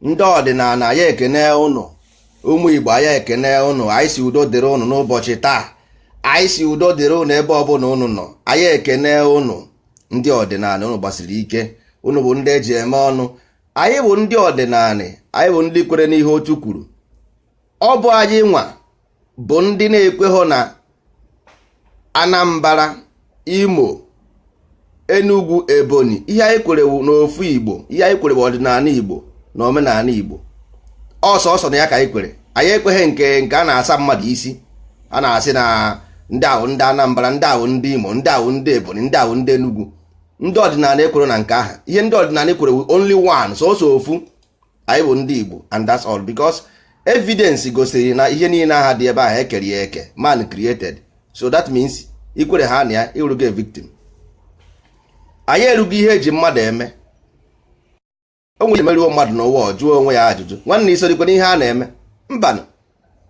ndị ọdịnala ya ekene ụnụ, ụmụ Igbo ya ekene ụnụ, anyị si udo dịrị ụnụ n'ụbọchị taa, anyị si udo dịrị ụnụ ebe ọbụla ụnụ nọ, anyị ekene ụnụ ndị ọdịnala, ụnụ gbasiri ike, ụnụ bụ ndị eji eme ọnụ, anyị bụ ndị ọdịnala, anyị bụ ndị kwere n'ihe otu kwuru. Ọ bụ anyị nwa bụ ndị na-ekweghị na Anambra, Imo, Enugu, Ebonyi, ihe anyị kwere n'ofu Igbo, ihe anyị kwere bụ ọdịnala Igbo na omenala Igbo, ọsọ na ya ka anyị kwere. Anyị ekweghị nke a na-asa mmadụ isi, a na-asị na ndị ahụ ndị Anambra, ndị ahụ ndị Imo, ndị ahụ ndị Ebonyi, ndị ahụ ndị Enugu. Ndị ọdịnala ekwere na nke ahụ, ihe ndị ọdịnala ekwere bụ only one, sọsọ ofu. Anyị bụ ndị Igbo and that's all, because evidence gosiri na ihe niile aha dị ebe ahụ ekere ya eke, man created, so that means ikwere ha na ya ịrụgo a victim. Anyị erugo ihe eji mmadụ eme. O nwere emeriwo mmadụ n'ụwa, jụọ onwe ya ajụjụ, nwanne isorikwe n'ihe a na-eme? Mbanụ.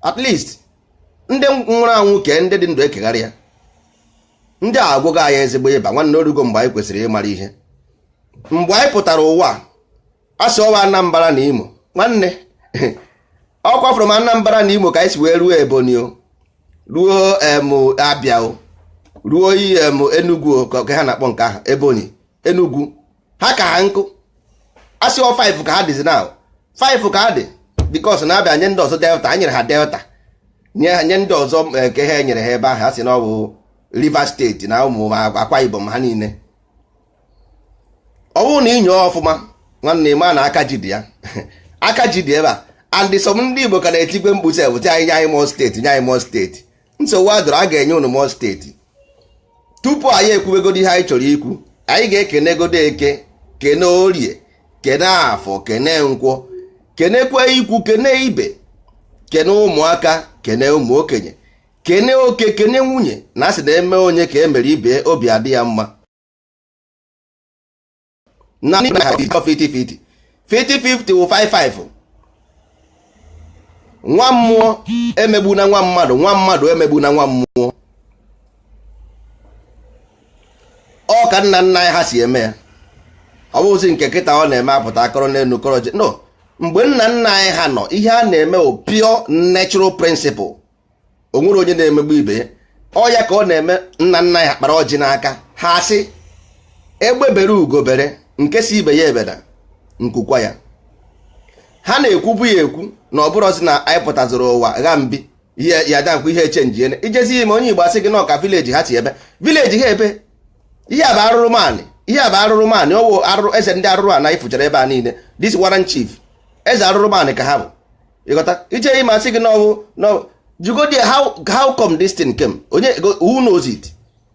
At least ndị nwụrụ anwụ ke ndị dị ndụ ekegharị ya. Ndị a agwụgo anyị ezigbo ịba, nwanne orugo mgbe anyị kwesịrị ịmara ihe. Mgbe anyị pụtara ụwa, asị ọwa Anambra na Imo, nwanne ọkwa from Anambra na Imo ka anyị si wee ruo Ebonyi, ruo Abia, ruo Enugu, ka ha na-akpọ nke ahụ Ebonyi, Enugu, ha ka ha nkụ. Asị ọ 5 ka ha dịzi now, 5 ka ha dị, because na abịa nye ndị ọzọ Delta, anyị nyere ha Delta, nye ndị ọzọ nke ha enyere ha ebe ahụ, ha si na ọ bụ Rivers steeti na ụmụ Akwa Ibom ha niile. Ọ bụrụ na inye ọfụma, nwanne ma na aka ji dị ya aka ji dị ebe a, and some ndị Igbo ka na-etikwe mkpusi ebute anyị nye anyị Imo steeti, nye anyị Imo steeti. Nsogbu adọrọ, a ga-enye unu Imo steeti. Tupu anyị ekwubegodi ihe anyị chọrọ ikwu, anyị ga-ekenegodo Eke, kene Orie, kene Afọ, kene Nkwọ, kenekwe ikwu, kene ibe, kene ụmụaka, kene ụmụ okenye, kene oke, kene nwunye, na asị na eme onye ka emere ibe obi adị ya mma. Na 50-50 50-50 wụ 5-5. Nwa mmụọ emegbu na nwa mmadụ, nwa mmadụ emegbu na nwa mmụọ. Ọ ka nna nna anyị ha si eme ya. Ọ bụzi nke kịta ọ na-eme apụta akọrọ n'elu kọrọ. No, mgbe nna nna anyị ha nọ, ihe a na-eme bụ pure natural principle. O nwere onye na-emegbu ibe ya. Ọ ya ka ọ na-eme. Nna nna anyị ha kpara ọjị n'aka, ha sị egbe bere ugo bere, nke si ibe ya ebeda nkukwa ya. Ha na-ekwubu ya ekwu na ọ bụrụzi na anyị pụtaziri ụwa gha mbi ihe ya dankwa ihe echenji ene ijezi ime onye Igbo asị gị na ọka vileji ha si ebe vileji ha ebe ihe a bụ arụrụ maanị, ihe a bụ arụrụ maanị. Ọ bụ arụrụ eze ndị arụrụ a na ifuchara ebe a niile. This warrant chief eze arụrụ maanị ka ha bụ, ịghọta. Ije ime asị gị no jugodi how come this thing came, onye who knows it?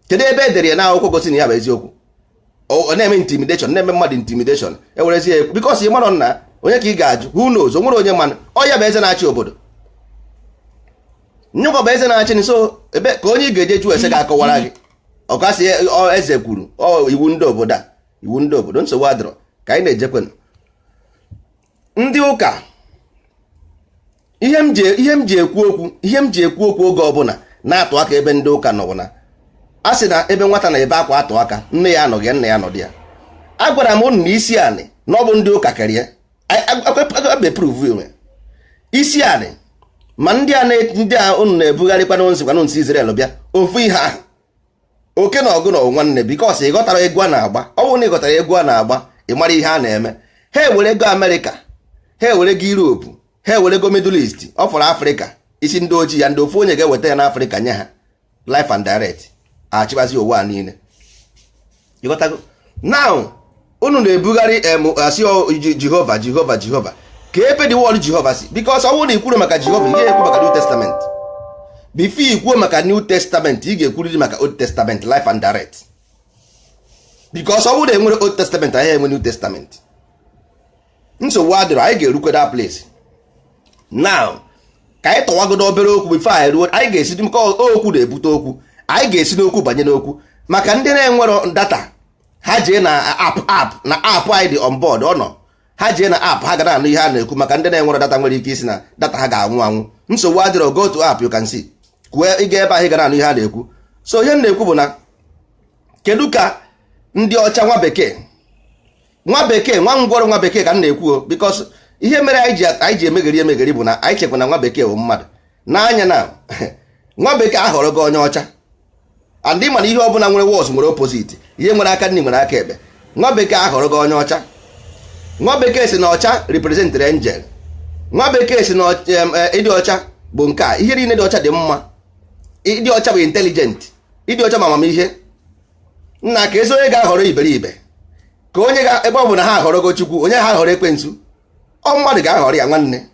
Kedu ebe edere ya na akwụkwọ gosi na ya bụ eziokwu? Ọ na-eme intimidation, na-eme mmadụ intimidation, ewerezi ya ekwu because ị mara na onye ka ị ga-ajụ, who knows? O nwere onye mmanụ. Ọ ya bụ eze na-achị obodo, nyụkọ bụ eze na-achị. So ebe ka onye ị ga-eje jụ ese ga-akọwara gị ọkasị eze kwuru iwu ndị obodo a, iwu ndị obodo. Nsogbu adịrọ ka anyị na-ejekwenụ ndị ụka. Ihe m ji ekwu okwu oge ọbụla na-atụ aka ebe ndị ụka nọ na a sị na ebe nwata na ebe akwa atụ aka, nne ya anọghị, nna ya nọdị ya. Agwara m unu na isi anị na ọ bụ ndị ụka kerie isi anị, ma ndị a unu na-ebugharịkwa n'onsikwa nsi Israel bịa ofu ihe ahụ. Oke na ọgụ na nwanne, bikos ị ghọtara egwu a na-agba. Ọ bụrụ na ị ghọtara egwu a na-agba, ị mara ihe a na-eme. Ha ewere ego Amerịka, ha ewere ego Europe, ha ewere ego Middle East, ọ fọrọ Afrịka isi ndị ojii ya, ndị ofu onye ga-eweta ya n'Afrịka nye ha life and direct, achịbazi ụwa niile. Ịghọtago? Now unu na-ebugharị asị Jehova ka ebe dị wọl Jehova si, because ọ bụrụ na ikwuru maka Jehova, ị ga-ekwu maka New Testament. Before ikwuo maka New Testament, ị ga-ekwuriri maka Old Testament life and direct, because ọ bụrụ na enwere Old Testament, anyị enwe New Testament. Nsogbu adịrọ, anyị ga-erukwe that place. Now ka anyị tọwagodo obere okwu before anyị ruo, anyị ga-esi maka okwu na-ebute okwu, anyị ga-esi n'okwu banye n'okwu. Maka ndị na-enwero data, ha jee na app anyị dị on board ọ nọ, ha jee na app ha ga na-anụ ihe a na-ekwu. Maka ndị na-enwero data nwere ike isi na data ha ga-anwụ anwụ. Nsogbu adịrọ, go to app, you can see kwue ịga ebe ahụ ga na-anụ ihe a na-ekwu. So ihe na-ekwu bụ na kedu ka ndị ọcha nwa bekee nwa ngwọrọ nwa bekee ka m na-ekwu, because ihe mere anyị ji emegheri bụ na anyị chekwa na nwa bekee bụ mmadụ n'anya na nwa bekee ahọrọ gị onye ọcha and ị mana ihe ọbụla nwere wọs nwere opposite, ihe nwere aka nri nwere aka ekpe. Nwa bekee ahọrọ gị onye ọcha. Nwa bekee si na ọcha represent angel. Nwa bekee si na ịdị ọcha bụ nke a, ihe niile dị ọcha dị mma. Ịdị ọcha bụ intelligent, ịdị ọcha ma amamihe. Nna ka ezi onye ga-ahọrọ iberibe, ka onye ebe ọ bụ na ha ahọrọgo Chukwu, onye ha ahọrọ ekwensu, ọ mmadụ ga-ahọrọ ya nwanne.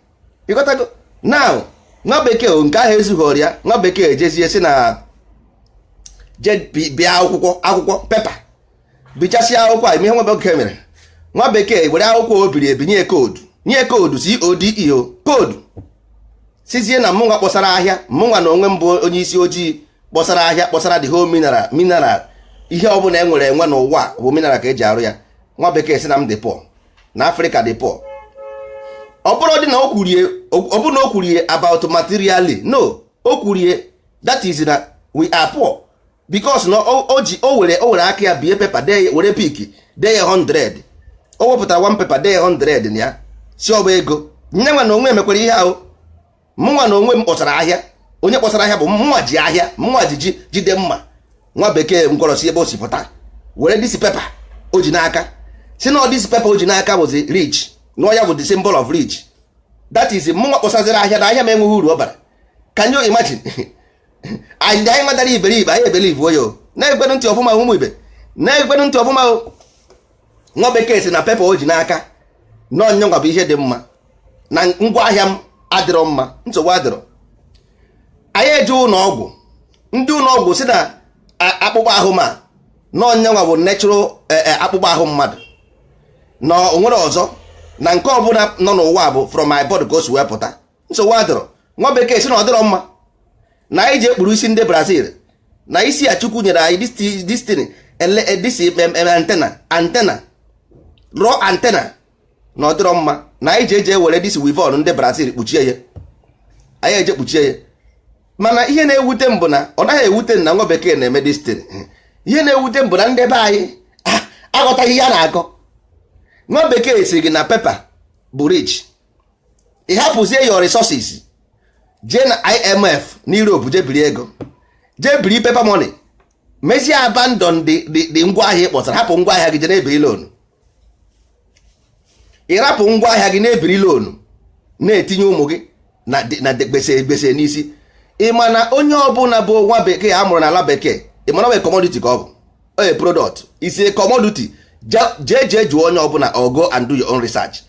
Ịghọtago? Now nwa bekee nke ahụ ezughị ya, nwa bekee ejezie si na bịa akwụkwọ pepa, bichasịa akwụkwọ a, ihe nwa bekee mere. Nwa bekee were akwụkwọ o biri ebinye koodu, nye koodu CODE koodu, sizie na mụnwa kpọsara ahịa, mụnwa na onwe m bụ onye isi ojii kpọsara ahịa, kpọsara the whole mineral ihe ọbụla enwere enwe n'ụwa bụ mineral ka eji arụ ya. Nwa bekee si na m dị poor, na Afrịka dị poor. Ọ bụrụ dị na o kwurie about materially, no, o kwurie that is na we are poor because na o were aka ya bie pepa dee were piki dee ya 100, o wepụtara 1 pepa dee 100 na ya si ọ bụ ego. Nye nwa na onwe mekwara ihe ahụ, mụnwa na onwe m kpọsara ahịa, onye kpọsara ahịa bụ mụnwa ji ahịa, mụnwa ji jide mma. Nwa bekee ngwọrọsi ebe o si pụta were disi pepa o ji n'aka si na disi pepa o ji n'aka bụzi rich, na ya bụ the symbol of rich. That is mụnwa kpọsaziri ahịa na ahịa m enweghị uru ọ bara. Can you imagine? Anyị nwetara iberibe anyị ebelive oyo na-ekwenu ntị ọfụma ụmụ ibe, na-ekwenu ntị ọfụma. Nwa bekee si na pepa o ji n'aka n'onye nwa bụ ihe dị mma, na ngwa ahịa m adịrọ mma, nsogbu adịrọ. Anyị eje ụlọ ọgwụ, ndị ụlọ ọgwụ si na akpụkpọ ahụ ma n'onye nwa bụ natural akpụkpọ ahụ mmadụ na onwere ọzọ, na nke ọbụla nọ n'ụwa bụ from my body ka o si wee pụta, nsogbu adịrọ. Nwa bekee si na ọ dịrọ mma, na anyị ji ekpuru isi ndị Brazil, na isi ya Chukwu nyere anyị this antena raw antena, na ọ dịrọ mma, na anyị ji eje were this wivon ndị Brazil kpuchie ya, anyị eje kpuchie ya. Mana ihe na-ewute m bụ na ọ naghị ewute na nwa bekee na-eme destin. Ihe na-ewute m bụ na ndị be anyị aghọtaghị ihe a na-akọ. Nwa bekee si gị na pepa bụ rich, ị hapụzie your resources jee na IMF na Europe jee biri ego, jee biri paper money, mezie abandon the ngwa ahịa ị kpọtara, hapụ ngwa ahịa gị jee na-ebiri loan. Ịrapụ ngwa ahịa gị na-ebiri loan, na-etinye ụmụ gị na gbese n'isi. Ị ma na onye ọbụla bụ nwa bekee a mụrụ n'ala bekee, ị ma na ọ bụ commodity ka ọ bụ, a product is a commodity. Jee jụọ onye ọbụla or go and do your own research.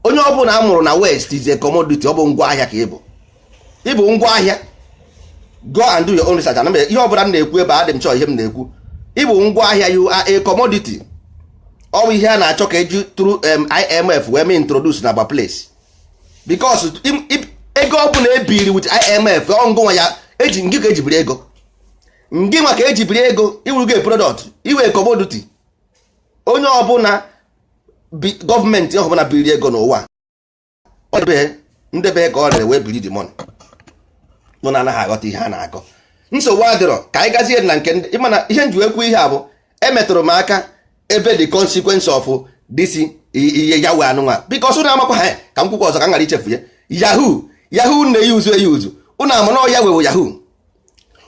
Onye ọbụla a mụrụ na West is a commodity, ọ bụ ngwa ahịa ka ịbụ ngwa ahịa. Go and do your own research. Ihe ọbụla m na-ekwu ebe adị m chọọ ihe m na-ekwu, ịbụ ngwa ahịa, you are a commodity. Ọ bụ ihe a na-achọ ka eju through IMF wee mee introduce na agba place, because ego ọbụla ebiri with IMF ọngụnwa ya eji ngị ka ejibiri ego, ngị nwa ka ejibiri ego, iwurugo product, iwe commodity. Onye ọbụla gọọmenti ọbụla biri ego n'ụwa, ndebe ka ọ rere wee biri the money, nọ na anaghị aghọta ihe a na-akọ. Nsogbu adịrọ, ka anyị gazie na nke ndị ịmana ihe nji ekwu ihe a bụ emetụrụ m aka ebe the consequence of this ihe ya wee anụnwa, because ụnụ amakwa ha ka m kwukwa ọzọ ka m ghara ichefu ya. Yahoo na-eyuzu ụnụ amanọ ya wewo Yahoo,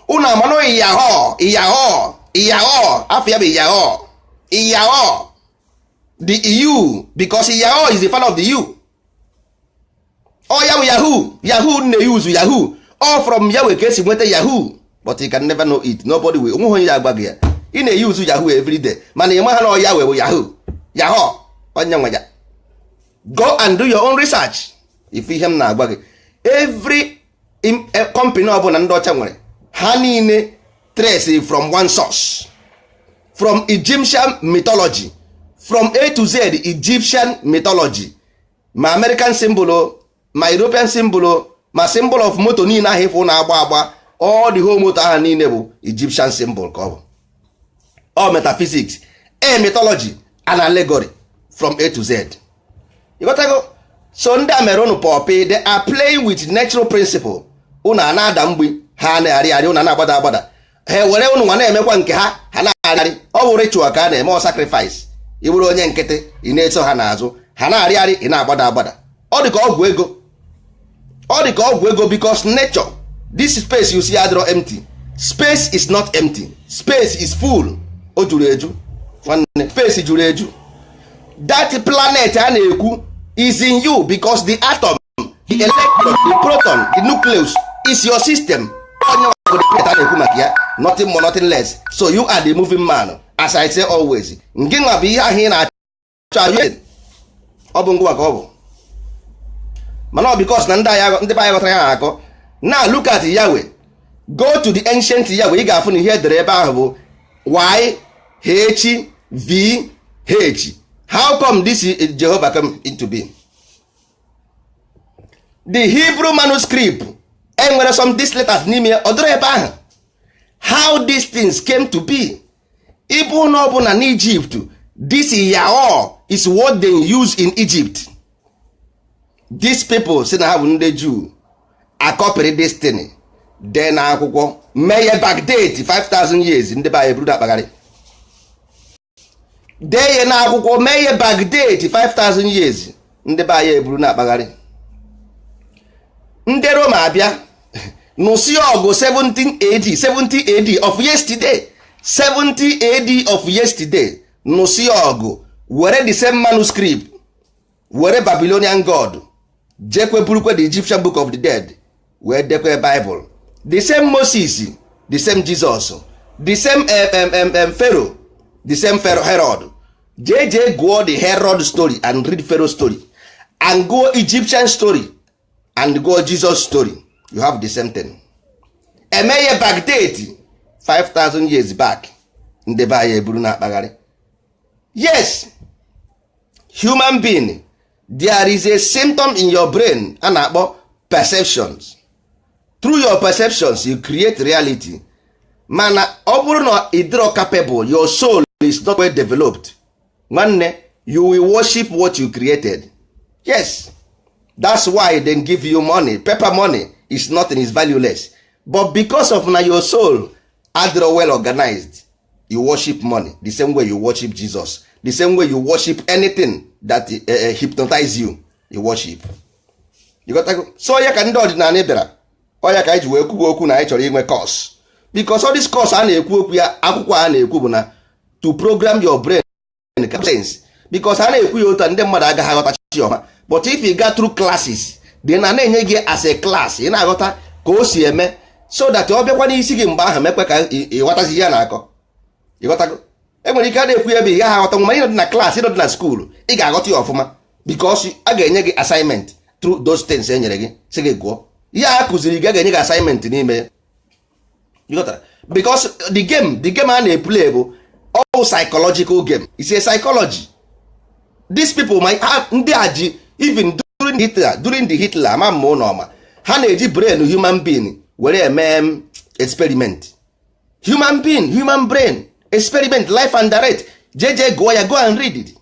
ụnụ amanọ Yahoo afọ ya bụ Yahoo the EU, because Yahoo is the fan of the EU. Ya bụ Yahoo na-eyuzu Yahoo, all from Yahoo ka esi nweta Yahoo, but you can never know it. Nobody will. Onwe onye ya agba gị ya, ị na-eyuzu Yahoo every day, mana ị maha na ya wewo Yahoo onye nwe ya. Go and do your own research. If ihe m na-agba gị, every company ọbụla ndị ọcha nwere, ha niile trace from one source, from Egyptian mythology, from A to Z Egyptian mythology, ma American symbol, ma European symbol, ma symbol of moto niile ahụ ịfụ na-agba agba, all the whole moto ahụ niile bụ Egyptian symbol ka ọ bụ. All metaphysics, mythology and allegory from A to Z. You got to go. So ndị amerụnụ pọpị, they are playing with natural principle. Ụnụ a na-ada mgbe ha na-arị ụnụ na-agbada agbada, ha were ụnụ nwa na-emekwa nke ha na-arị. Ọ bụ ritual ka a na-eme, ọ sacrifice. Ị bụrụ onye nkịtị, ị na-eso ha n'azụ, ha na-arị ị na-agbada agbada. ọ dị ka ọgwụ ego, ọ dị ka ọgwụ ego, because nature, this space you see adịrọ empty. Space is not empty, space is full. O juru eju nwanne, space juru eju. That planet a na-ekwu is in you because the atom, the electron, the proton, the nucleus is your system. Onye the planet a na-ekwu maka ya, nothing more nothing less. So you are the moving man, as I say always. Nke nwa bụ ihe ahụ ị na-achọ, ọ bụ ngwa ka ọ bụ, mana ọ because na ndị be anyị ghọtara ya na-akọ. Now look at Yahweh, go to the ancient Yahweh, ị ga-afụ na ihe edere ebe ahụ bụ YHVH. How come this Jehovah come into being? The Hebrew manuscript enwere some these letters n'ime odoro ebe ahụ. How these things came to be? Ịbụ na ọ bụ na Egypt, this Yahweh is what they use in Egypt. These people say na ha bụ ndị Jew, akọpịrị destiny, then akwụkwọ mee backdate 5,000 years. Ndị be anyị buru akpagharị dee na akwụkwọ mee backdate 5,000 years. Ndị be anyị eburu na akpagharị. Ndị Roma abịa nụsị ọgụ 70 AD of yesterday, 70 AD of yesterday, nụsị ọgụ were the same manuscript, were Babylonian god, jekwe burukwe the Egyptian book of the dead, wee dekwe Bible, the same Moses, the same Jesus, the same Pharaoh, the same Pharaoh Herod. JJ go the Herod story and read Pharaoh story, and go Egyptian story and go Jesus story. You have the same thing. Emeye backdate 5,000 years back. Ndị be anyị eburu na akpagharị. Yes, human being, there is a symptom in your brain a na-akpọ perceptions. Through your perceptions you create reality. Mana ọ bụrụ na ịdịrọ capable, your soul is not well developed, nwanne, you will worship what you created. Yes, that's why they give you money. Paper money is nothing, is valueless. But because of na your soul adịrọ well organized, you worship money the same way you worship Jesus, the same way you worship anything that hypnotize you, you worship. You got to go. So ya ka ndị ọdịnala bịara, ọ ya ka anyị ji wee kwuo okwu na anyị chọrọ inwe course, because all this course a na-ekwu okwu ya, akwụkwọ a na-ekwu bụ na to program your brain sense, because a na-ekwu ya otu ndị mmadụ agaghị aghọtachi ọma. But if you go through classes, then na-enye gị as a class, ị na-aghọta ka o si eme, so that ọ bịakwa n'isi gị mgbe ahụ mekwe ka ịghọtazi ya na-akọ. Ịghọtago? Enwere ike a na-ekwu ebe ị gaghị aghọta, ma ịnọdị na class, ịnọdị na school, ị ga-aghọta ya ọfụma, because a ga-enye gị assignment through those things e nyere gị sị gị gụọ. Ihe a kụziri gị a ga-enye gị assignment n'ime. Because the game a na-eplay bụ all psychological game. It's a psychology. These people might have ndị aji, even during the Hitler ama mmụọ n'ọma, ha na-eji brain human being were eme experiment. Human brain experiment, life and direct. JJ go and read it.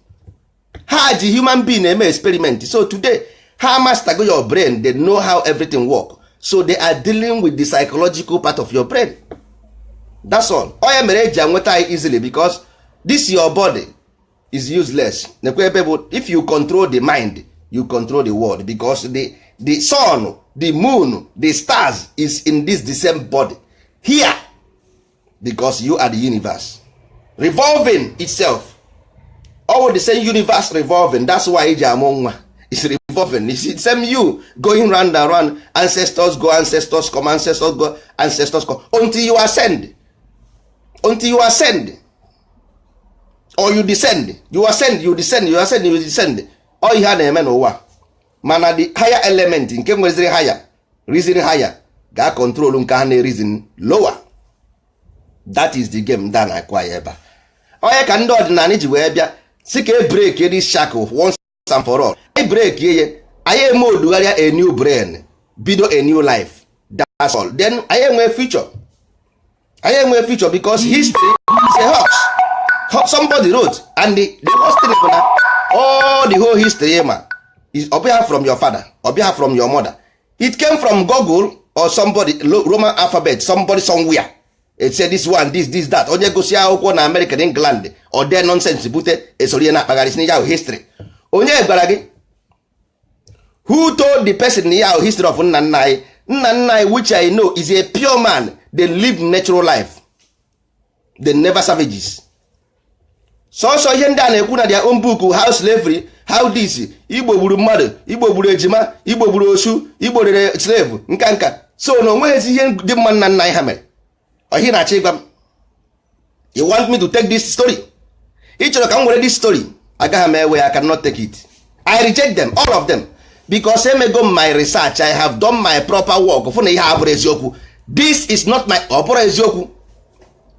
Ha ji human being eme experiment. So today ha master go your brain, they know how everything work. So they are dealing with the psychological part of your brain. That's all. Oya mere eji anweta easily, because this your body is useless. If you control the mind, you control the world, because the sun, the moon, the stars is in this the same body here, because you are the universe revolving itself. All the same universe revolving. That's why eji amụ nwa is revolving. It's the same you going round and round. Ancestors go, ancestors come, ancestors go, ancestors come, until you ascend. Until you ascend, or you descend, you ascend, you descend, you ascend, you descend. All ihe na-eme n'ụwa, mana the higher element nke nweziri higher, reason higher, ga control nke ha na reason lower. That is the game that na-akwa ebe. Onye ka ndị ọdịnala ji wee bịa si ka e break this shackle once and for all. I break ye, anyị eme odugharịa a new brain, bido a new life. That's all. Then anyị enwe future. I am a future, because history is a hoax. Somebody wrote, and the worst thing is all the whole history is obvious from your father, obvious from your mother. It came from Google or somebody, Roman alphabet, somebody somewhere. It said this one, this, that. Onye gosi akwụkwọ na American England or their nonsense bute esori na akpagharị ya history. Onye gwara gị who told the person ya history of nna nna anyị which I know is a pure man. They live natural life, they never savages. So ihe ndị a na-ekwu na their own book, how slavery, how this, Igbo gburu mmadụ, Igbo gburu ejima, Igbo gburu osu, Igbo rere slave, nka. So na onweghịzi ihe dị mma nna nna anyị ha mere. Ohi na-achọ ịgwa m, you want me to take this story? Ị chọrọ ka m were this story? Agaghị m ewe, I cannot take it. I reject them, all of them, because emego my research, I have done my proper work. Fụ na ihe abụrụ eziokwu. This is not my ọbụrụ eziokwu.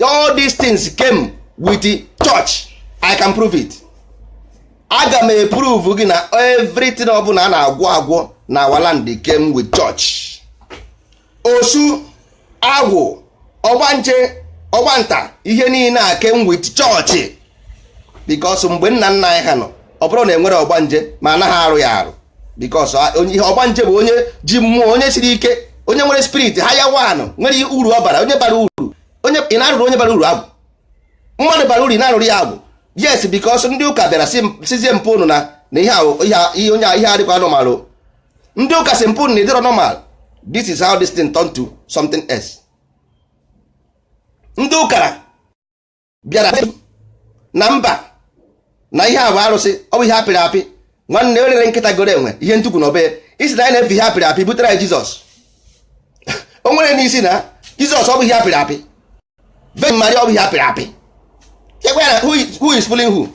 All these things came with the church. I can prove it. Aga m eprove gị na everything ọbụla a na-agwọ na our land came with church. Osu, agwụ, ọgbanje, ọgbanta, ihe niile a came with church. Because mgbe nna nna anyị ha nọ, ọ bụrụ na enwere ọgbanje ma anaghị arụ ya arụ. Because ihe ọgbanje bụ onye ji mmụọ, onye siri ike, onye nwere spirit, ha ya wanụ, nwere uru ọ bara, onye bara uru. Onye ị na-arụrụ onye bara uru agwụ. Mmadụ bara uru ị na-arụrụ ya agwụ. Yes, because ndị ụka bịara sizie mpụ unu na ihe onye ihe adịkwa normal. Ndị ụka si mpụ unu na ịdịrọ normal. This is how this thing turned to something else. Ndị ụkara bịara na mba na ihe abụ arụsị, ọ bụ ihe apịrị apị. Nwanne erere nkịta goro enwe ihe ntukwu na obe isi na anyị na-efe ihe apịrị apị butere anyị Jizọs. O nwere n'isi na Jizọs ọ bụ ihe apịrị apị. Virgin Maria ọ bụ ihe apịrị apị. Who is fooling who?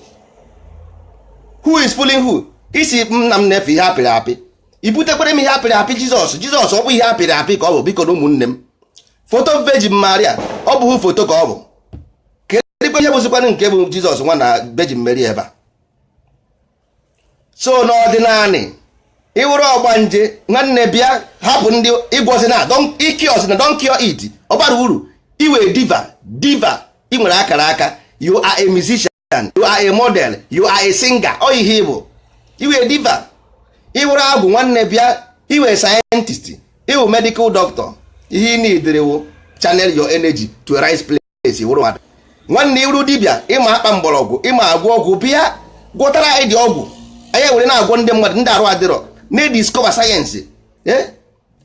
Who is fooling who? Isi nna m na-efe ihe apịrị apị. I butekwere m ihe apịrị apị Jizọs. Jizọs ọ bụ ihe apịrị apị ka ọ bụ, biko na ụmụnne m. Foto Virgin Maria ọ bụ foto ka ọ bụ. Kedụ ihe bụzikwanụ nke bụ Jizọs nwa na Virgin Mary ebe a? So n'ọdịnanị ịwụrụ ọgbanje nwanne bịa hapụ ndị ịgwọzi na ikios na don't cure it. Ọ bara uru iwe diva ị nwere akara aka. You are a musician, you are a model, you are a singer. Ọ ihe ịbụ iwe diva. Ịwụrụ agwụ nwanne bịa iwe scientist, iwu medical doctor. Ihe ị na-edere channel your energy to a right place. Ịwụrụ nwanne iru dibịa ịma akpa mgbọrọgwụ, ịma agwọ ọgwụ, bịa gwọtara anyị dị ọgwụ. Anyị were na-agwọ ndị mmadụ ndị arụ adịrọ na-discover sayensị.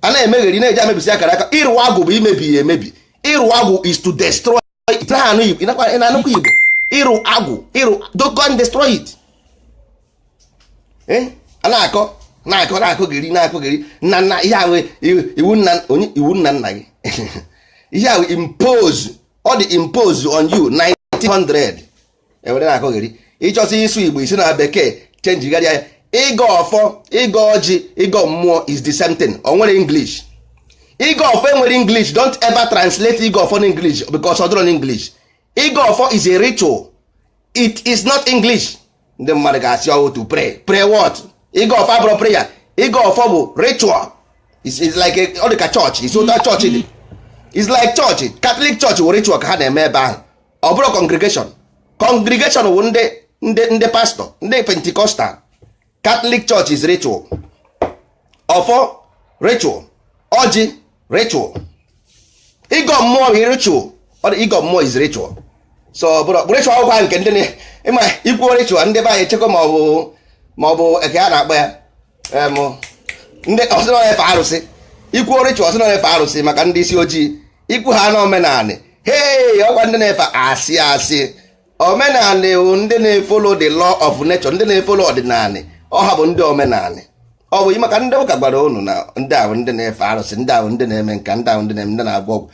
A na-emegheri na-eji amebisi akara aka. Ịrụ agwụ bụ imebi ya emebi. Ịrụ agwụ is to destroy. Ịnanụkwa Igbo. Ịrụ agwụ, don't go and destroy it. A na-akọgeri nna nna ihe ahụ iwu nna nna gị. Ihe ahụ impose, ọ dị impose on you 1900. Ewere na-akọgeri ịchọsị ịsụ Igbo isi na bekee chenjigharịa ya. Ịgọ ọfọ, ịgọ ọjị, ịgọ mmụọ is the same thing. O nwere English. Ịgọ ọfọ enwere English. Don't ever translate ịgọ ọfọ in English because ọ dịrọ in English. Ịgọ ọfọ is a ritual. It is not English. Ndị mmadụ ga-asị ọwụ to pray. Pray what? Ịgọ ọfọ abụrụ prayer. Ịgọ ọfọ bụ ritual. It's like ọ dị ka church. It's otu church dị. It's like church. Catholic church wụ ritual ka ha na-eme ebe ahụ. Ọ bụrụ congregation. Congregation wụ ndị pastor, ndị Pentecostal. Catholic church is ritual. Ọfọ ritual. Ọjị ritual. Ịgọ mmụọ is ritual. Ịgọ mmụọ is ritual. So bụrụ ritual ọgwa nke ndị ịma ikwu ritual ndị be anyị echekwa ma ọ bụ eke a na-akpa ya ndị ọsịnọ efe arụsị. Ikwu ritual ọsịnọ efe arụsị maka ndị isi ojii. Ikwu ha na omenanị. Hey, ọgwa ndị na-efe asị. Omenanị bụ ndị na-efolo the law of nature, ndị na-efolo ọdịnanị. Ọha bụ ndị omenanị. Ọ bụ maka ndị ụka gwara unu na ndị ahụ ndị na-efe arụsị, ndị ahụ ndị na-eme nka, ndị ahụ ndị na-eme, ndị na-agwọ ọgwụ.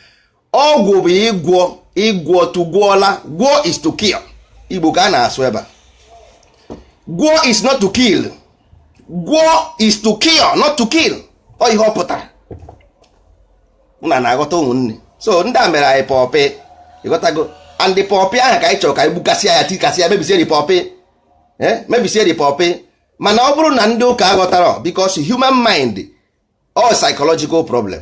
Ọgwụ bụ ịgwọ tụgwọla. Gwọ is to kill. Igbo ka a na-asụ ebe a. Gwọ is not to kill. Gwọ is to kill, not to kill. Ọ ihe ọ pụtara. Ụna na-aghọta ụmụnne. So ndị a mere anyị pọpị. Ịghọtago? And the pọpị ahụ ka anyị chọrọ ka anyị gbukasịa ya, tikasịa, mebisie dị pọpị. Mebisie dị pọpị. Mana ọ bụrụ na ndị ụka aghọtara, because human mind or psychological problem.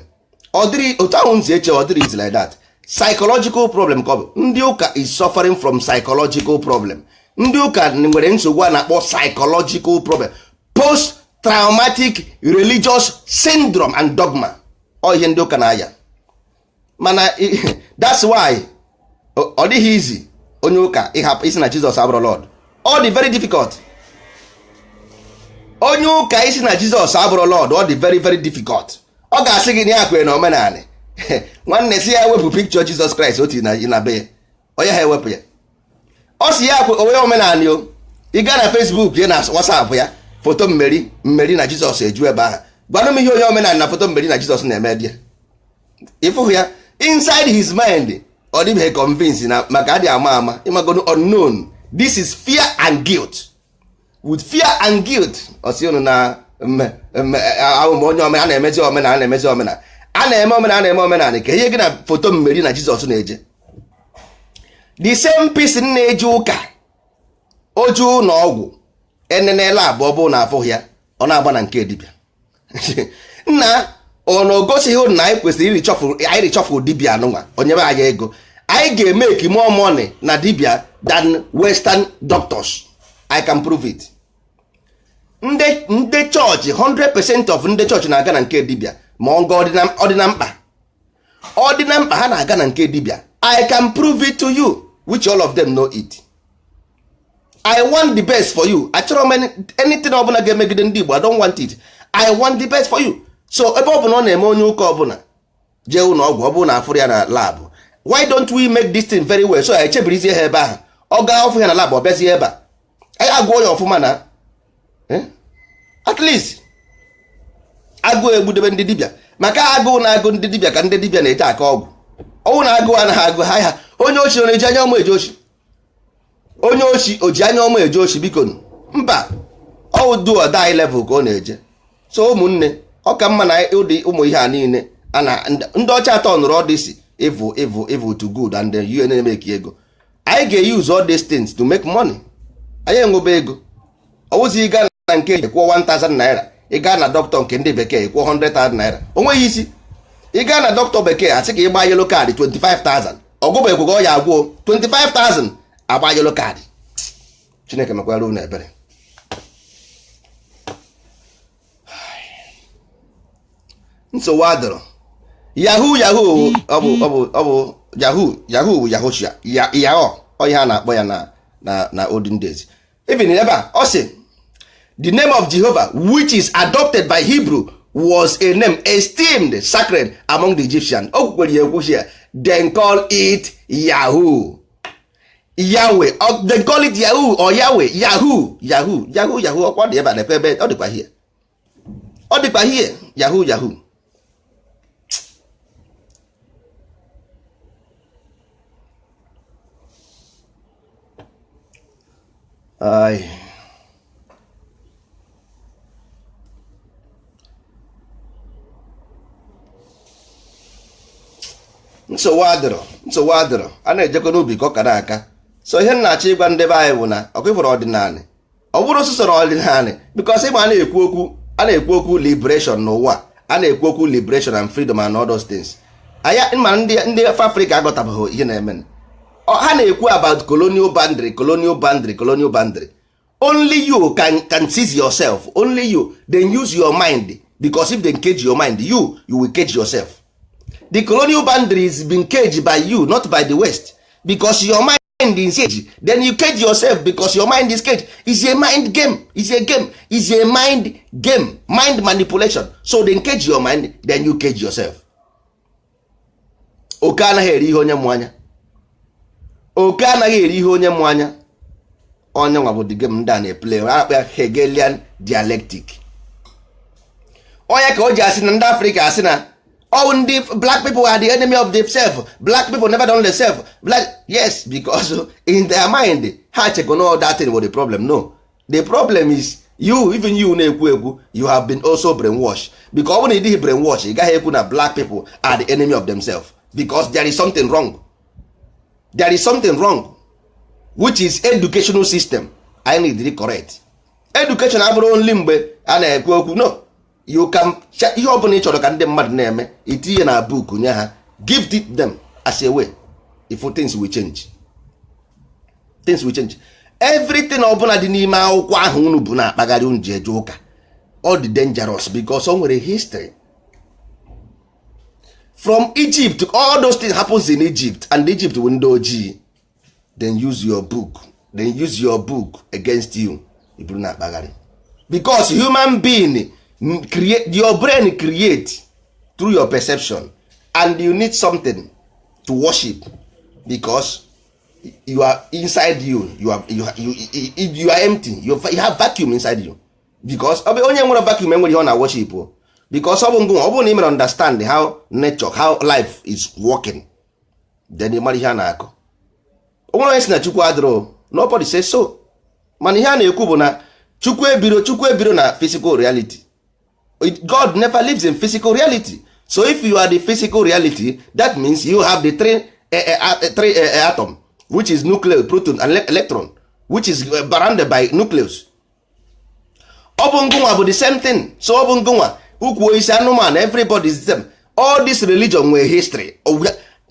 Ọ dịrị otu ahụ nzi eche, ọ dịrị is like that. Psychological problem ka ọ bụ. Ndị ụka is suffering from psychological problem. Ndị ụka nwere nsogbu a na-akpọ psychological problem, post traumatic religious syndrome and dogma. Ọ ihe ndị ụka na-aya. Mana that's why ọ dịghị easy onye ụka ịhapụ isi na Jesus abụrụ Lord. Ọ dị very difficult. onye ụka isi na Jizọs abụrụ Lord, ọ dị very very difficult. Ọ ga-asị gị na ya kwere na omenala nwanne si ya wepụ picture Jizọs Kraịst otu na be ya, onye ha ewepụ ya. Ọ si ya onwe omenala yo, ị gaa na Facebook ya na WhatsApp ya foto mmeri na Jizọs eju ebe ahụ. Gwanụ m ihe onye omenala na foto mmeri na Jizọs na-eme dị ya. Ịfụ ya inside his mind, ọ dịbeghị convince na maka adị ama ịmagono unknown. This is fear and guilt. With fear and guilt, ọ sị unu na onye omenala na-emezi omenala a na-eme omenala ka ihe gị na foto mmeri na Jizọs na-eje. The same person na-eje ụka oju na ọgwụ enenela abụọ bụ na afọ ya ọ na-agba na nke dibịa nna ọ na ogosighị na anyị kwesịrị irichọfụ dibịa anụnwa onye be anyị ego. Anyị ga-emeki more money na dibịa than western doctors. I can prove it. Ndị chọọchị 100% of ndị chọọchị na-aga na nke dibịa ma ọ dị na mkpa ha na-aga na nke dibịa. I can prove it to you, which all of them know it. I want the best for you. Achọrọ m anything ọbụla ga-emegide ndị Igbo. I don't want it. I want the best for you. So ebe ọbụla ọ na-eme onye ụka ọbụla jee ụlọ ọgwụ ọ bụrụ na afụrụ ya na lab, why don't we make this thing very well so ya echebirizie ha ebe ahụ, ọ gaa ọfụ ya na lab ọ bịazie ebe a anyị agụọ ya ọfụma na at least agụụ egbudebe ndị dibịa. Maka agụụ na-agụ ndị dibịa ka ndị dibịa na-eje aka ọgwụ. Ọnwụ na agụụ anaghị agụ ha onye ochi na-eji anya ọma eje ochi. Onye ochi o ji anya ọma eje ochi biko mba, ọ do or die level ka ọ na-eje. So ụmụnne ọ ka mma na ụdị ụmụ ihe a niile ndị ọcha atọ nụrụ all this evil to good and then you na-emeki ego. Anyị ga-use all these things to make money. Anyị enwebe ego. Ọwụzi ịga na nke kwụọ 1000 naira, ịga na dọkịta nke ndị bekee kwụọ 100,000 naira. O nweghị isi. Ịga na dọkịta bekee asị ka ịgba yellow card 25,000. Ọgwụbeghị ọ ya agwụ 25,000 agba yellow card. Chineke mekwara unu ebere. Nsogbu adịrọ. Yahoo ọ bụ Yahoshua ihe a na-akpọ ya na olden days. Even ebe a ọ sị the name of Jehovah which is adopted by Hebrew was a name esteemed sacred among the Egyptians. O kwukwere ya ekwu ya, then call it Yahoo. Yahweh, they call it Yahoo or Yahweh. Yahoo ọkwa dị ebe a na-epe ebe ọ dịkwa here Yahoo. nsogbu adịrọ a na-ejekwa n'ubi ka ọ kara aka. So ihe na-achọ ịgwa ndị be anyị bụ na ọkụ ifụrụ ọdịnala ọ bụrụ sụsọrọ ọdịnala because ịgba a na-ekwu okwu liberation n'ụwa, a na-ekwu okwu liberation and freedom and all those things. Anya ma ndị Africa agọtabeghị ihe na-eme. Ha na-ekwu about colonial boundary. Only you can seize yourself. Only you. Then use your mind, because if they cage your mind, you will cage yourself. The colonial boundary is being caged by you, not by the West, because your mind is caged. Then you cage yourself because your mind is caged. It's a mind game. It's a mind game. Mind manipulation. So they cage your mind, then you cage yourself. Oke anaghị eri ihe onye mụ anya. Onye nwa bụ the game ndị a na-eplay akpa ya Hegelian dialectic. Onye ka o ji asị na ndị Africa asị na all ndị black people are the enemy of themselves. Black people never done themselves. Yes, because in their mind ha check on all that thing was the problem. No, the problem is even you na-ekwu ekwu, you have been also brainwashed. Because when you did brainwash, ị gaghị ekwu na black people are the enemy of themselves, because there is something wrong. Which is educational system. I need to correct. Education abụrụ only mgbe a na-ekwu okwu. No, you can ihe ọbụla ị chọrọ ka ndị mmadụ na-eme itinye na book nye ha, give it them as a way. If things will change. Everything ọbụla dị n'ime akwụkwọ ahụ unu bụ na-akpagharị unu ji eje ụka, all the dangerous, because o nwere history. From Egypt, all those things happens in Egypt, and Egypt will ndị ojii. Then use your book against you. Iburu na akpagharị. because human being create, your brain create through your perception, and you need something to worship because you are inside you, you are empty, you have vacuum inside you, because onye nwere vacuum enwere ihe ọ na worship, because ọ bụ ngụ ọ bụ na ị mere understand how nature, how life is working, then ị mara ihe a na-akọ. Onwere onye si na Chukwu adịrọ, nobody says so, mana ihe a na-ekwu bụ na Chukwu ebiro na physical reality. God never lives in physical reality. So if you are the physical reality, that means you have the three atom, which is nucleus, proton and electron, which is surrounded by nucleus. Obungunwa bụ the same thing. So Obungunwa, ukwu isi anụmanụ, everybody is the same. All this religion were history.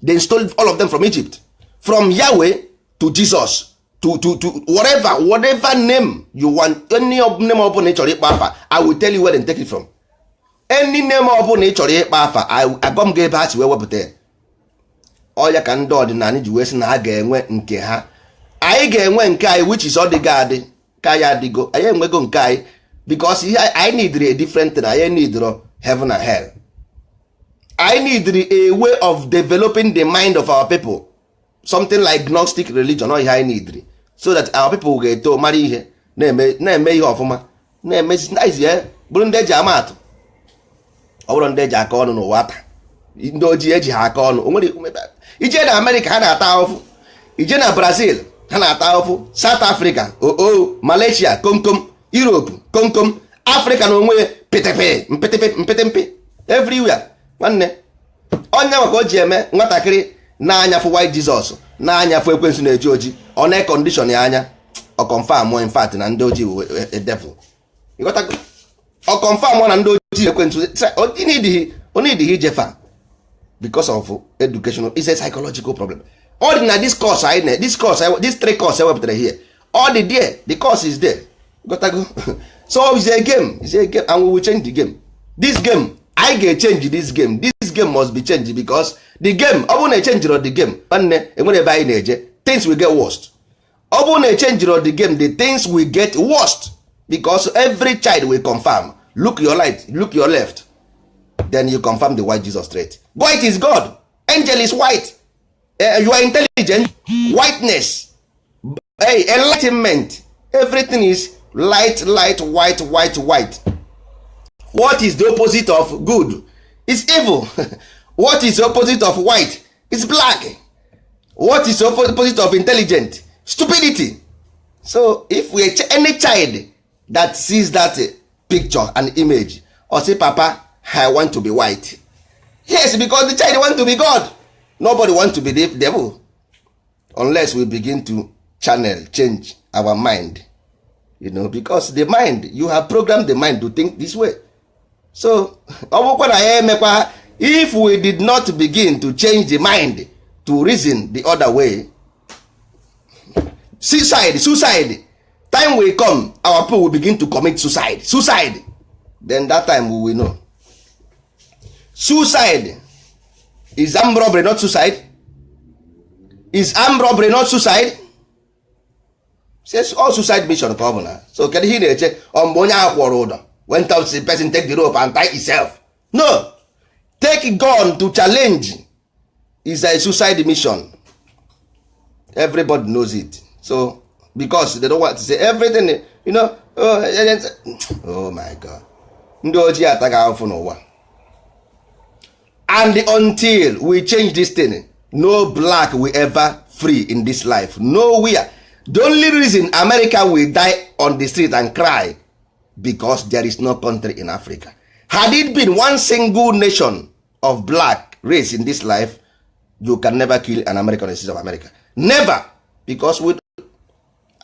They stole all of them from Egypt, from Yahweh to Jesus to whatever name you want. Any name ọbụla ị chọrọ ịkpọ afa, I will tell you where they take it from. Any name ọbụla ị chọrọ ịkpọ afa, agwa m ga ebe ha si wee wepụta ya. Ọya ka ndị ọdịnala ji wee sị na ha ga-enwe nke ha. Anyị ga-enwe nke anyị, which is ọdịgo adị ka ya adịgo. Anyị enwego nke anyị because I need a different thing. I need heaven and hell. I need a way of developing the mind of our people, something like Gnostic religion. Or I need so that our people get to marry ihe na-eme ihe ọfụma, na-emezi ya bụrụ ndị eji ama atụ. Ọ bụrụ ndị eji aka ọnụ n'ụwa taa, ndị ojii eji ha aka ọnụ. Ije na America ha na-ata ahụfụ, ije na Brazil ha na-ata ahụfụ, South Africa Malaysia komkom, Europe komkom, Africa na onwe petepe mpetempe everywhere. Nwanne onye maka o ji eme nwatakịrị na-anyafụ white Jesus, na-anyafụ ekwensu na-eji oji, ọ na-ekondishọn ya anya, ọ confirm in fact na ndị ojii bụ devil. Ịghọtago? Ọ confirm na ndị ojii ekwensu, o need ijefa because of educational. It's a psychological problem. All na this course this three course I wepụtara here, all the course is there. Ịghọtago? So it's a game, and we will change the game. This game, I get change this game. This game must be changed because the game, ọ bụrụ na change the game, nwanne enwere ebe anyị na-eje, things will get worst. Ọ bụrụ na change the game, the things will get worst because every child will confirm. Look your right, look your left, then you confirm the white Jesus straight. White is God, angel is white. You are intelligent, whiteness, enlightenment, everything is light, white. What is the opposite of good? It's evil. What is the opposite of white? It's black. What is the opposite of intelligent? Stupidity. So if we any child that sees that picture and image or say, Papa, I want to be white. Yes, because the child wants to be God. Nobody wants to be the devil. Unless we begin to change our mind. Because the mind, you have programmed the mind to think this way. So if we did not begin to change the mind to reason the other way, suicide, time will come, our people will begin to commit suicide. Then that time we will know. Suicide is armed robbery, not suicide. Is armed robbery not suicide? Says all suicide mission governor. So can he check on Bonya Waroda? Went out the person take the rope and tie himself. No. Take gun to challenge is a suicide mission. Everybody knows it. So because they don't want to say everything, oh my God. And until we change this thing, no black will ever free in this life. Nowhere. The only reason America will die on the street and cry because there is no country in Africa. Had it been one single nation of black race in this life, you can never kill an American citizen of America. Never. Because with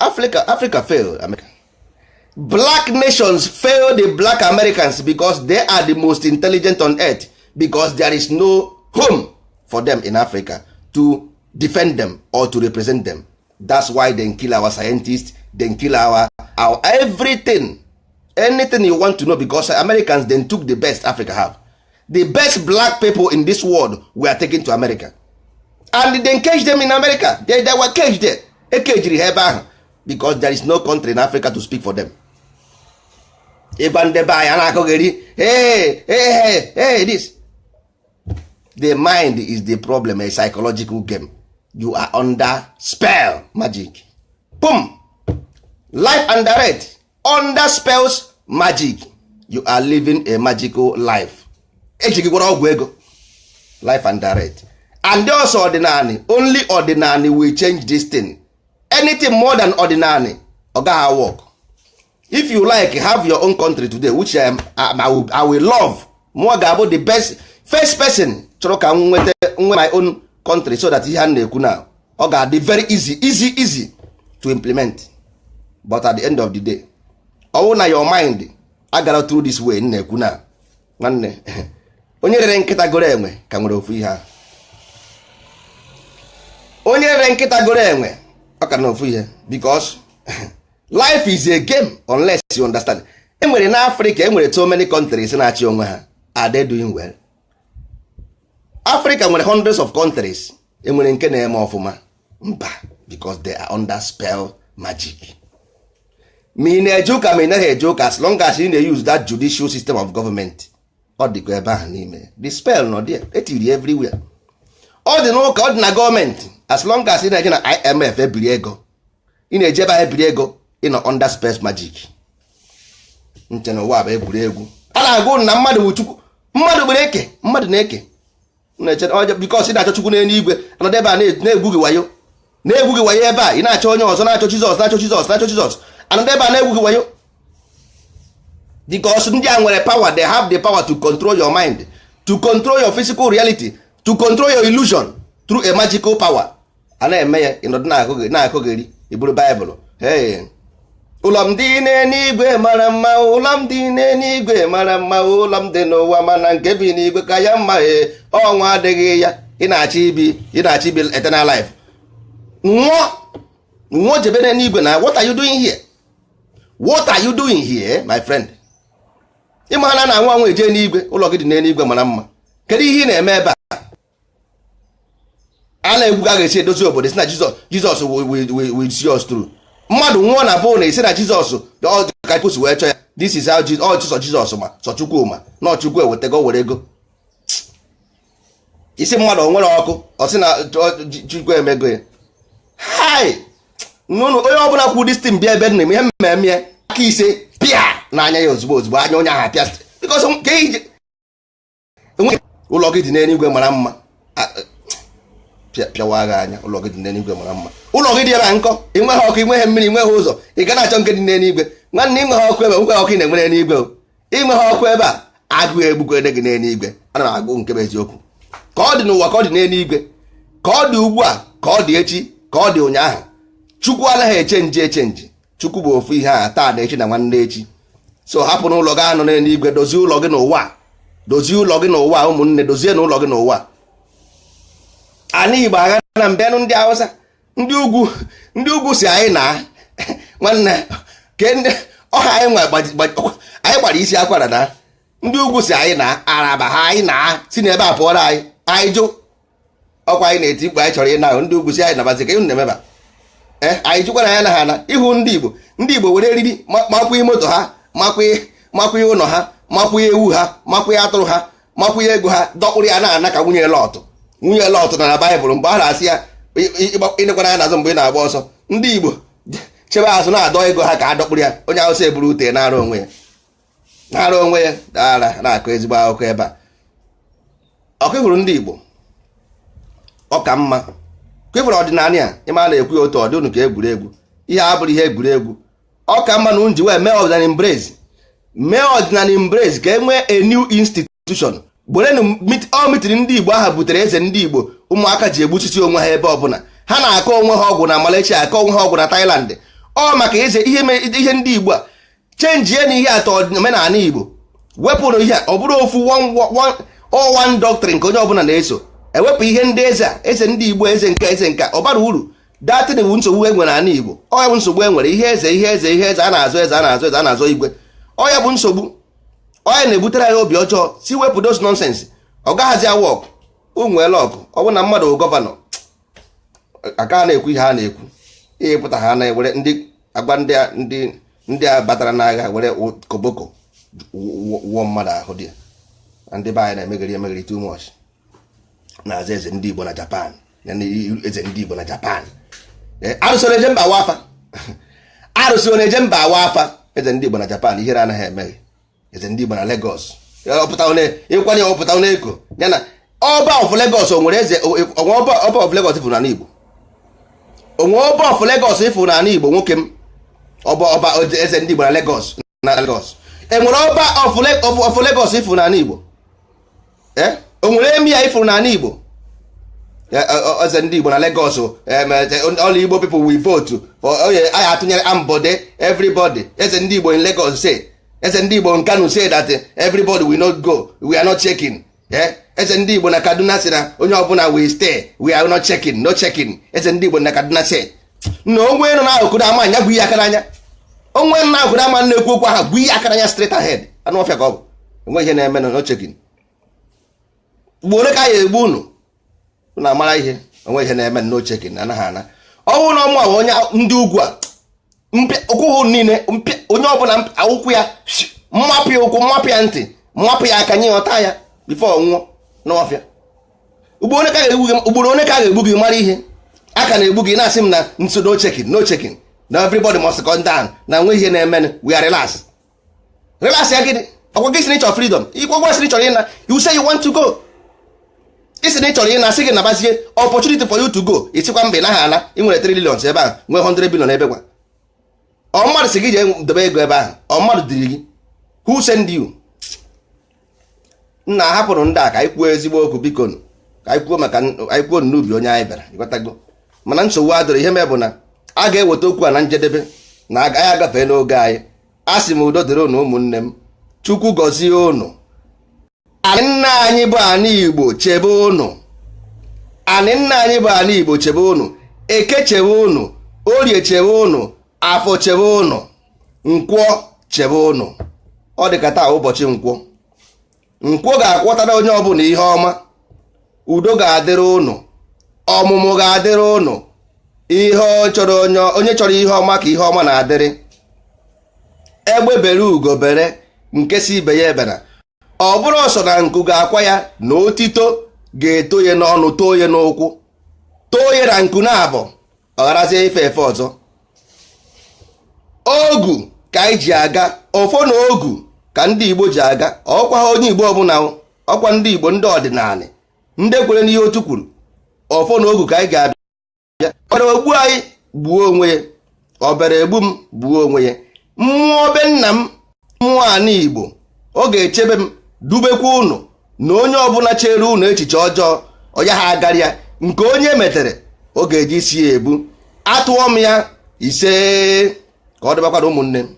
Africa failed America. Black nations fail the black Americans because they are the most intelligent on earth, because there is no home for them in Africa to defend them or to represent them. That's why they kill our scientists, they kill our everything. Anything you want to know, because Americans then took the best Africa have. The best black people in this world were taken to America. And they caged them in America. They were caged there. Because there is no country in Africa to speak for them. ịgwa ndị be anyị na-akọgheri this. The mind is the problem, a psychological game. You are under spell magic. Boom. Life and direct. Under spells magic. You are living a magical life. Ejigikwara ọgwụ ego. Life and direct. And also ordinary. Only ordinary will change this thing. Anything more than ordinary, oga work. If you like, have your own country today, which I will love. More about the best first person chọrọ ka m nweta my own country so that ihe a na-ekwu now ọ ga-adị very easy to implement. But at the end of the day, ọ na your mind agara through this way na-ekwu na nwanne onye rere nkịta goro enwe ka nwere ofu ihe. Onye rere nkịta goro enwe ọ ka na ofu ihe, because life is a game unless you understand. Enwere na Africa, enwere so many countries na-achị onwe ha. Are they doing well? Africa nwere hundreds of countries enwere nke na-eme ọfụma mba, because they are under spell magic. Me na-eje ụka me na-eje ụka, as long as you na-use that judicial system of government, ọ dịkwa ebe ahụ n'ime. The spell nọ there, etiri everywhere. Ọ dị n'ụka, ọ dị na gọọmenti, as long as ị na-eje na IMF ebiri ego, ị na-eje ebe ahụ ebiri ego, ị nọ under spell magic. Nche na ụwa bụ egwuregwu. A na-agụ na mmadụ bụ Chukwu, mmadụ gbere eke, mmadụ na-eke. Because ị na-achọ Chukwu n'eluigwe, anọdụ ebe a na-egwu gị wayo, na-egwu gị wayo ebe a, ị na-achọ onye ọzọ, na-achọ Jizọs, anọdụ ebe a na-egwu gị wayo. Because ndị a nwere power, they have the power to control your mind, to control your physical reality, to control your illusion through a magical power. A na-eme ya, ịnọdụ na-akọgheri, iburu Baịbụl. Ụlọ m dị n'eluigwe mara mma, ụlọ m dị n'eluigwe mara mma, ụlọ m dị n'ụwa mana nke bi n'igwe ka ya mma, ọnwa adịghị ya. Ị na-achọ ibi eternal life. Nwụọ jebe n'eluigwe na what are you doing here? What are you doing here, my friend? Ị ma na anwụ anwụ eje n'igwe, ụlọ gị dị n'eluigwe mara mma. Kedu ihe ị na-eme ebe a na-egwu a ga-esi edozi obodo si na Jizọs will see us through? Mmadụ nwụọ na bụ na isi na Jizọs ka kwụsị wee chọ ya. This is how Jizọs ma sọ Chukwu ma na Chukwu ewetego were ego. Isi mmadụ o nwere ọkụ, ọ sị na Chukwu emego ya. Hai nụnụ onye ọbụla kwu this thing bịa ebe nna m ihe mmemme aka ise pịa n'anya ya ozugbo anya onye ahụ pịa, because ụlọ gị dị n'eluigwe mara mma. Pịawa gị anya, ụlọ gị dị n'eluigwe mara mma. Ụlọ gị dị ebe a nkọ, inweghị ọkụ, inweghị mmiri, inweghị ụzọ, ị ga na-achọ nke dị n'eluigwe. Nwanne inweghị ọkụ ebe, nkweghị ọkụ ị na-enwe n'eluigwe. Inweghị ọkụ ebe a, agụụ egbugode gị n'eluigwe. Ana m agụ nke bụ eziokwu. Ka ọ dị n'ụwa, ka ọ dị n'eluigwe, ka ọ dị ugbu a, ka ọ dị echi, ka ọ dị ụnyaahụ. Chukwu anaghị echenji. Chukwu bụ ofu ihe a, taa na echi na nwanne echi. So hapụ na ụlọ gị anọ n'eluigwe, dozie ụlọ gị n'ụwa. Dozie ụlọ gị n'ụwa, ụmụnne, dozie na ụlọ gị n'ụwa. Anyị Igbo agha na mbịanụ ndị Hausa, ndị ugwu si anyị na nwanne ke ndị ọha anyị anyị gbara isi akwara na ndị ugwu si anyị na araba ha anyị na si n'ebe a pụọrọ anyị jụ ọkwa anyị na-eti mkpu anyị chọrọ ịna ndị ugwu si anyị nabazi ka ịhụ na-emeba anyị jụkwara anya na ha na ịhụ ndị Igbo were eriri makwụghị moto ha, makwụghị ụlọ ha, makwụghị ewu ha, makwụghị atụrụ ha, makwụghị ego ha, dọkpụrụ ya na-ana ka nwunye Lọt na Baịbụl mgbe a na-asị ya ịnekwara ya n'azụ mgbe ị na-agba ọsọ. Ndị Igbo chebe azụ na-adọ ego ha ka a dọkpụrụ ya, onye Hausa eburu ute na-arụ onwe ya dara na-akụ ezigbo akụkọ ebe a. Ọkụ hụrụ ndị Igbo ọ ka mma ka ịfụrụ ọdịnala ya ịma na-ekwu ya otu ọ dị unu ka egwuregwu, ihe abụrụ ihe egwuregwu. Ọ ka mma na unu ji wee mee ọdịnala embrace ka e nwee a new institution. Gborenu mitiri ndị Igbo aha butere eze ndị Igbo, ụmụaka ji egbuchisi onwe ha ebe ọbụla. Ha na-akọ onwe ha ọgwụ na Malaysia, akọ onwe ha ọgwụ na Thailand. Ọ maka eze ihe ndị Igbo a chenjie na ihe atọ omenala Igbo, wepụrụ ihe ọ bụrụ ofu one doctrine nke onye ọbụla na-eso. Ewepụ ihe ndị eze ndị Igbo, eze nka ọ bara uru. Datin bụ nsogbu enwere n'ala Igbo. Ọ ya bụ nsogbu enwere ihe eze a na-azọ igwe. Ọ ya bụ nsogbu. Onye na-ebutere ya obi ọjọọ, si wepụ those nonsense. Ọ gaghazi awọk onwere ọkụ. Ọ bụ na mmadụ bụ gọvanọ aka na-ekwu ihe ha na-ekwu, ihe pụta ha na-ewere ndị agba ndị a batara n'agha were koboko wụọ mmadụ ahụ dị ndị be anyị na-emegharị too much na-aza eze ndị Igbo na Japan eze ndị Igbo na Japan arụsị na-eje mba awa afa arụsị na-eje mba awa afa eze ndị Igbo na Japan ihere anaghị emeghị eze ndị Igbo na Lagos ịkwanye ọpụta eko ya na ọba of Lagos o nwere eze onwe ọba of Lagos ifụ n'ala Igbo onwe ọba of Lagos ifụ n'ala Igbo nwoke m ọba eze ndị Igbo na Lagos enwere ọba of Lagos ifụ n'ala Igbo o nwere emi ya ifụ n'ala Igbo eze ndị Igbo na Lagos all Igbo people will vote for anyị atụnyere Ambode everybody eze ndị Igbo in Lagos say eze ndị Igbo in Kano say that everybody will not go we are not checking eze ndị Igbo na Kaduna sị na onye ọbụla we stay we are not checking no checking eze ndị Igbo na Kaduna say na onwe nọ n'akụkụ ama anya bụ ihe aka n'anya onwe nọ n'akụkụ ama na-ekwu okwu aha bụ ihe aka n'anya straight ahead anụ ọfịa ka ọ bụ enwe ihe na-eme no checking ugbo ole ka ya egbu unu na-amara ihe onwe ihe na-eme no checking anaghị ana ọnwụ na ọmụ ahụ onye ndị ugwu a ụkwụ niile onye ọbụla ụkwụ ya mmapụ ya ụkwụ mmapụ ya ntị mmapụ ya aka nye ọta ya bifo ọnwụọ n'ọfịa ugboro onye ka a ga-egbu gị mara ihe aka na-egbu gị na-asị m na nso no checking na everybody must come down na nwe ihe na-eme we are relax ya gịnị ọkwa gị si na ịchọ freedom ịkwagwa sị chọrọ ịna you say you want to go isi na ịchọrọ ịna sị gị nabazie opportunity for you to go isikwa mba naghị ana ị nwere 3 billion ebe ahụ nwee 100 billion ebe gwa ọ mmadụ si gị jee dobe ego ebe ahụ ọ mmadụ dịrị gị who send you nna hapụrụ ndị a ka anyị kwuo ezigbo okwu biko ka anyị kwuo maka anyị kwuo n'ubi onye anyị bịara ịghọtago mana nsogbu adịrị ihe mee bụ na a ga-eweta okwu a na njedebe na agaghị agafee n'oge anyị a sị m udo dịrị unu ụmụnne m Chukwu gọzie unu anị nna anyị bụ anị Igbo chebe unu anị nna anyị bụ anị Igbo chebe unu Eke chebe unu Orie chebe unu Afọ chebe unu Nkwọ chebe unu ọ dị ka taa ụbọchị nkwọ ga-akwọtara onye ọbụla ihe ọma udo ga-adịrị unu ọmụmụ ga-adịrị unu ihe chọrọ onye chọrọ ihe ọma ka ihe ọma na-adịrị egbe bere ugo bere nke si ibe ya ebere ọ bụrụ ọsọ na nku ga-akwa ya na otito ga-eto ya n'ọnụ too ya n'ụkwụ too ya na nku na-abụ ọ gharazie ife efe ọzọ ogu ka anyị ji aga ofo na ogu ka ndị Igbo ji aga ọkwa ha onye Igbo ọbụla ọkwa ndị Igbo ndị ọdịnala ndị kwere n'ihe otu kwuru ofo na ogu ka anyị ga-abịa ọbara ogbu anyị gbuo onwe ya ọbara egbu m gbuo onwe ya mmụọ be nna m mmụọ anị Igbo ọ ga-echebe m dubekwa unu na onye ọbụla chere unu echiche ọjọọ ọya ha agara ya nke onye metere ọ ga-eji isi ya ebu atụọ m ya ise ka ọ dịbakwara ụmụnne m